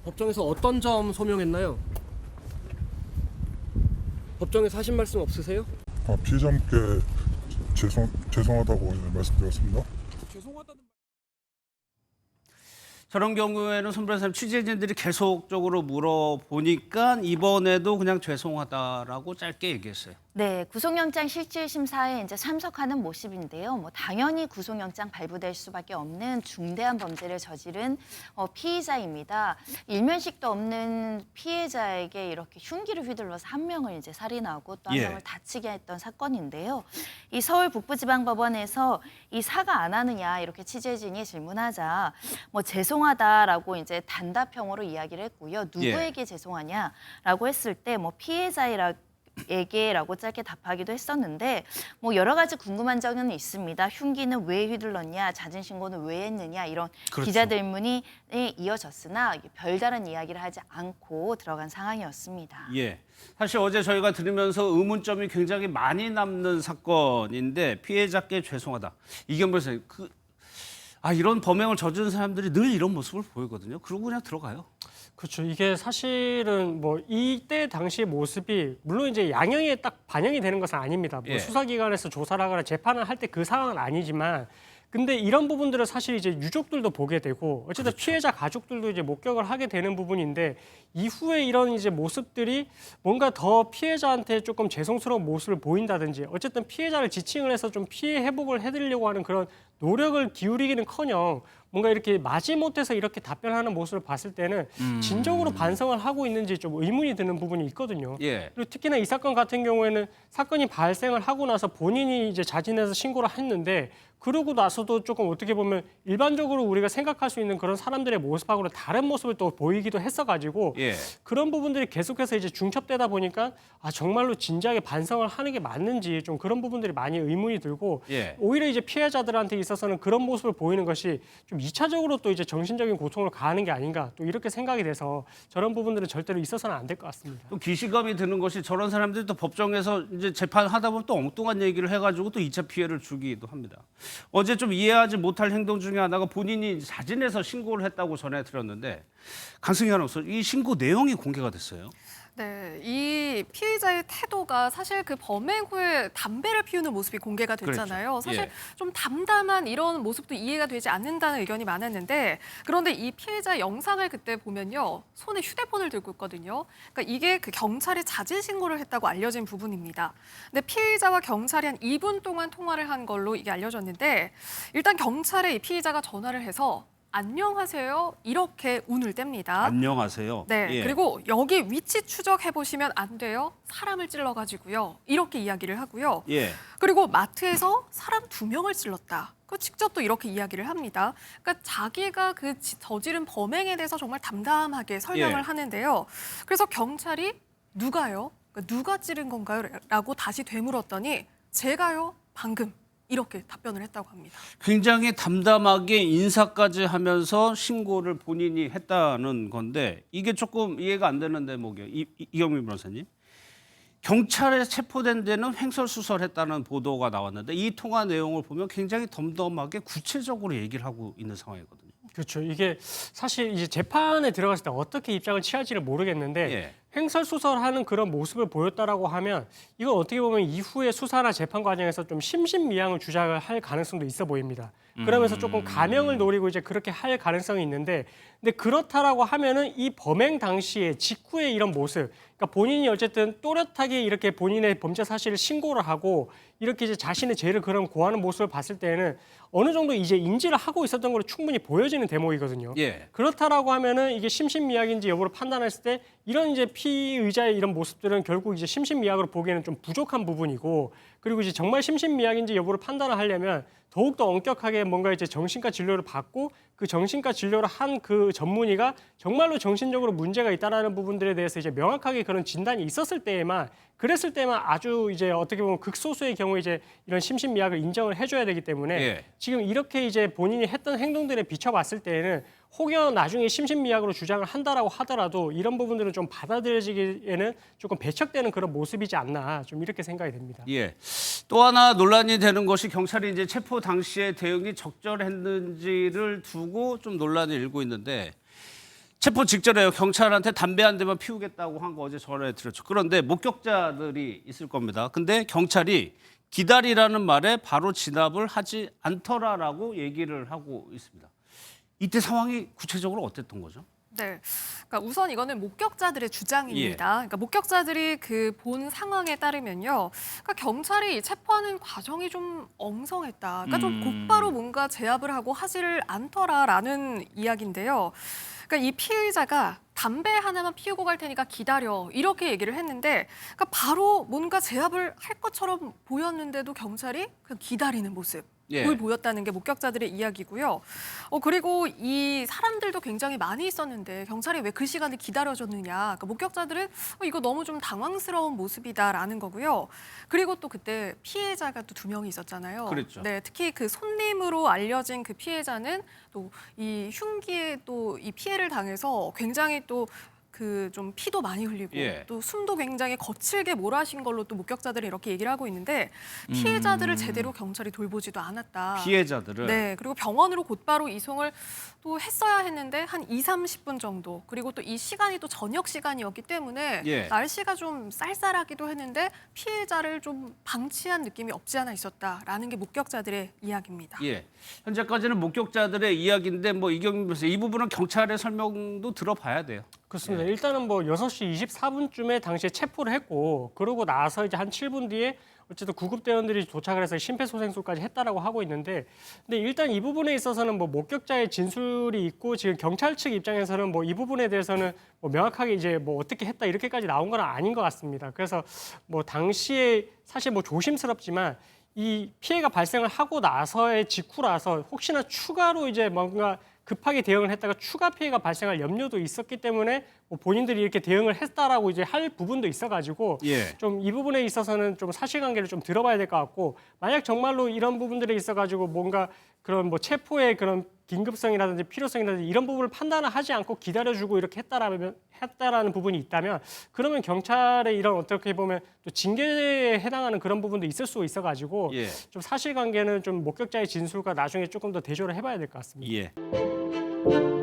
법정에서 어떤 점 소명했나요? 법정에서 하신 말씀 없으세요? 피해자분께 죄송하다고 말씀드렸습니다. 저런 경우에는 손 변호사님 취재진들이 계속적으로 물어보니까 이번에도 그냥 죄송하다라고 짧게 얘기했어요. 네, 구속영장 실질 심사에 이제 참석하는 모습인데요. 뭐 당연히 구속영장 발부될 수밖에 없는 중대한 범죄를 저지른 피의자입니다. 일면식도 없는 피해자에게 이렇게 흉기를 휘둘러서 한 명을 이제 살인하고 또 한 예. 명을 다치게 했던 사건인데요. 이 서울 북부지방법원에서 이 사과 안 하느냐 이렇게 취재진이 질문하자 뭐 죄송하다라고 이제 단답형으로 이야기를 했고요. 누구에게 죄송하냐라고 했을 때 뭐 피해자에게라고 짧게 답하기도 했었는데 뭐 여러 가지 궁금한 점은 있습니다. 흉기는 왜 휘둘렀냐, 자진 신고는 왜 했느냐 이런 그렇죠. 기자들문이 이어졌으나 별다른 이야기를 하지 않고 들어간 상황이었습니다. 예. 사실 어제 저희가 들으면서 의문점이 굉장히 많이 남는 사건인데 피해자께 죄송하다. 이경범 변호사님, 이런 범행을 저지른 사람들이 늘 이런 모습을 보이거든요. 그러고 그냥 들어가요. 그렇죠. 이게 사실은 뭐 이때 당시의 모습이 물론 이제 양형에 딱 반영이 되는 것은 아닙니다. 뭐 예. 수사기관에서 조사를 하거나 재판을 할 때 그 상황은 아니지만 근데 이런 부분들을 사실 이제 유족들도 보게 되고 어쨌든 피해자 가족들도 이제 목격을 하게 되는 부분인데 이후에 이런 이제 모습들이 뭔가 더 피해자한테 조금 죄송스러운 모습을 보인다든지 어쨌든 피해자를 지칭을 해서 좀 피해 회복을 해드리려고 하는 그런 노력을 기울이기는커녕 뭔가 이렇게 마지못해서 이렇게 답변하는 모습을 봤을 때는 진정으로 반성을 하고 있는지 좀 의문이 드는 부분이 있거든요. 예. 그리고 특히나 이 사건 같은 경우에는 사건이 발생을 하고 나서 본인이 이제 자진해서 신고를 했는데 그러고 나서도 조금 어떻게 보면 일반적으로 우리가 생각할 수 있는 그런 사람들의 모습하고는 다른 모습을 또 보이기도 했어가지고 예. 그런 부분들이 계속해서 이제 중첩되다 보니까 정말로 진지하게 반성을 하는 게 맞는지 좀 그런 부분들이 많이 의문이 들고 예. 오히려 이제 피해자들한테 있어서는 그런 모습을 보이는 것이 좀 2차적으로 또 이제 정신적인 고통을 가하는 게 아닌가 또 이렇게 생각이 돼서 저런 부분들은 절대로 있어서는 안 될 것 같습니다. 또 기시감이 드는 것이 저런 사람들이 또 법정에서 이제 재판하다 보면 또 엉뚱한 얘기를 해가지고 또 2차 피해를 주기도 합니다. 어제 좀 이해하지 못할 행동 중에 하나가 본인이 자진해서 신고를 했다고 전해 들었는데 강승희 아나운서 이 신고 내용이 공개가 됐어요. 네, 이 피해자의 태도가 사실 그 범행 후에 담배를 피우는 모습이 공개가 됐잖아요. 그랬죠. 사실 예. 좀 담담한 이런 모습도 이해가 되지 않는다는 의견이 많았는데 그런데 이 피해자 영상을 그때 보면요. 손에 휴대폰을 들고 있거든요. 그러니까 이게 그 경찰에 자진 신고를 했다고 알려진 부분입니다. 근데 피해자와 경찰이 한 2분 동안 통화를 한 걸로 이게 알려졌는데 일단 경찰에 이 피해자가 전화를 해서 안녕하세요. 이렇게 운을 뗍니다. 안녕하세요. 네, 예. 그리고 여기 위치 추적해 보시면 안 돼요. 사람을 찔러가지고요. 이렇게 이야기를 하고요. 예. 그리고 마트에서 사람 2명을 찔렀다. 그 직접 또 이렇게 이야기를 합니다. 그러니까 자기가 그 저지른 범행에 대해서 정말 담담하게 설명을 예. 하는데요. 그래서 경찰이 누가요? 그러니까 누가 찌른 건가요? 라고 다시 되물었더니 제가요. 방금. 이렇게 답변을 했다고 합니다. 굉장히 담담하게 인사까지 하면서 신고를 본인이 했다는 건데 이게 조금 이해가 안 되는 대목이에요. 이경민 변호사님. 경찰에 체포된 데는 횡설수설했다는 보도가 나왔는데 이 통화 내용을 보면 굉장히 덤덤하게 구체적으로 얘기를 하고 있는 상황이거든요. 그렇죠. 이게 사실 이제 재판에 들어갔을 때 어떻게 입장을 취할지를 모르겠는데 예. 횡설수설하는 그런 모습을 보였다라고 하면 이건 어떻게 보면 이후에 수사나 재판 과정에서 좀 심신미양을 주장을 할 가능성도 있어 보입니다. 그러면서 조금 가명을 노리고 이제 그렇게 할 가능성이 있는데 근데 그렇다라고 하면은 이 범행 당시에 직후에 이런 모습 그러니까 본인이 어쨌든 또렷하게 이렇게 본인의 범죄 사실을 신고를 하고 이렇게 이제 자신의 죄를 그럼 고하는 모습을 봤을 때는 어느 정도 이제 인지를 하고 있었던 걸로 충분히 보여지는 대목이거든요. 예. 그렇다라고 하면은 이게 심신미약인지 여부를 판단했을 때 이런 이제 피의자의 이런 모습들은 결국 이제 심신미약으로 보기에는 좀 부족한 부분이고 그리고 이제 정말 심신미약인지 여부를 판단을 하려면 더욱더 엄격하게 뭔가 이제 정신과 진료를 받고 그 정신과 진료를 한 그 전문의가 정말로 정신적으로 문제가 있다라는 부분들에 대해서 이제 명확하게 그런 진단이 있었을 때에만 그랬을 때만 아주 이제 어떻게 보면 극소수의 경우에 이제 이런 심신미약을 인정을 해줘야 되기 때문에 예. 지금 이렇게 이제 본인이 했던 행동들에 비춰봤을 때에는 혹여 나중에 심신미약으로 주장을 한다라고 하더라도 이런 부분들은 좀 받아들여지기에는 조금 배척되는 그런 모습이지 않나 좀 이렇게 생각이 됩니다. 예. 또 하나 논란이 되는 것이 경찰이 이제 체포 당시의 대응이 적절했는지를 두고 좀 논란이 일고 있는데 체포 직전에 경찰한테 담배 한 대만 피우겠다고 한 거 어제 전해 드렸죠. 그런데 목격자들이 있을 겁니다. 근데 경찰이 기다리라는 말에 바로 진압을 하지 않더라라고 얘기를 하고 있습니다. 이때 상황이 구체적으로 어땠던 거죠? 네, 그러니까 우선 이거는 목격자들의 주장입니다. 그러니까 목격자들이 그 본 상황에 따르면요, 그러니까 경찰이 이 체포하는 과정이 좀 엉성했다. 그러니까 좀 곧바로 뭔가 제압을 하고 하지를 않더라라는 이야기인데요. 그러니까 이 피의자가 담배 하나만 피우고 갈 테니까 기다려 이렇게 얘기를 했는데, 그러니까 바로 뭔가 제압을 할 것처럼 보였는데도 경찰이 그냥 기다리는 모습. 예. 을 보였다는 게 목격자들의 이야기고요. 그리고 이 사람들도 굉장히 많이 있었는데 경찰이 왜 그 시간을 기다려줬느냐. 그러니까 목격자들은 이거 너무 좀 당황스러운 모습이다라는 거고요. 그리고 또 그때 피해자가 또 2명이 있었잖아요. 그랬죠. 네, 특히 그 손님으로 알려진 그 피해자는 또 이 흉기에 또 이 피해를 당해서 굉장히 또 그 좀 피도 많이 흘리고 예. 또 숨도 굉장히 거칠게 몰아신 걸로 또 목격자들이 이렇게 얘기를 하고 있는데 피해자들을 제대로 경찰이 돌보지도 않았다. 피해자들을 네, 그리고 병원으로 곧바로 이송을 또 했어야 했는데 한 2~30분 정도. 그리고 또 이 시간이 또 저녁 시간이었기 때문에 예. 날씨가 좀 쌀쌀하기도 했는데 피해자를 좀 방치한 느낌이 없지 않아 있었다라는 게 목격자들의 이야기입니다. 예. 현재까지는 목격자들의 이야기인데 뭐 이경민 변호사 이 부분은 경찰의 설명도 들어봐야 돼요. 그렇습니다. 일단은 뭐 6시 24분쯤에 당시에 체포를 했고, 그러고 나서 이제 한 7분 뒤에 어쨌든 구급대원들이 도착을 해서 심폐소생술까지 했다라고 하고 있는데, 근데 일단 이 부분에 있어서는 뭐 목격자의 진술이 있고 지금 경찰 측 입장에서는 뭐 이 부분에 대해서는 뭐 명확하게 이제 뭐 어떻게 했다 이렇게까지 나온 건 아닌 것 같습니다. 그래서 뭐 당시에 사실 뭐 조심스럽지만 이 피해가 발생을 하고 나서의 직후라서 혹시나 추가로 이제 뭔가 급하게 대응을 했다가 추가 피해가 발생할 염려도 있었기 때문에 뭐 본인들이 이렇게 대응을 했다라고 이제 할 부분도 있어가지고 예. 좀 이 부분에 있어서는 좀 사실관계를 좀 들어봐야 될 것 같고, 만약 정말로 이런 부분들에 있어가지고 뭔가 그런 뭐 체포의 그런 긴급성이라든지 필요성이라든지 이런 부분을 판단을 하지 않고 기다려주고 이렇게 했다라는 부분이 있다면, 그러면 경찰의 이런 어떻게 보면 또 징계에 해당하는 그런 부분도 있을 수 있어가지고 예. 좀 사실관계는 좀 목격자의 진술과 나중에 조금 더 대조를 해봐야 될 것 같습니다. 예.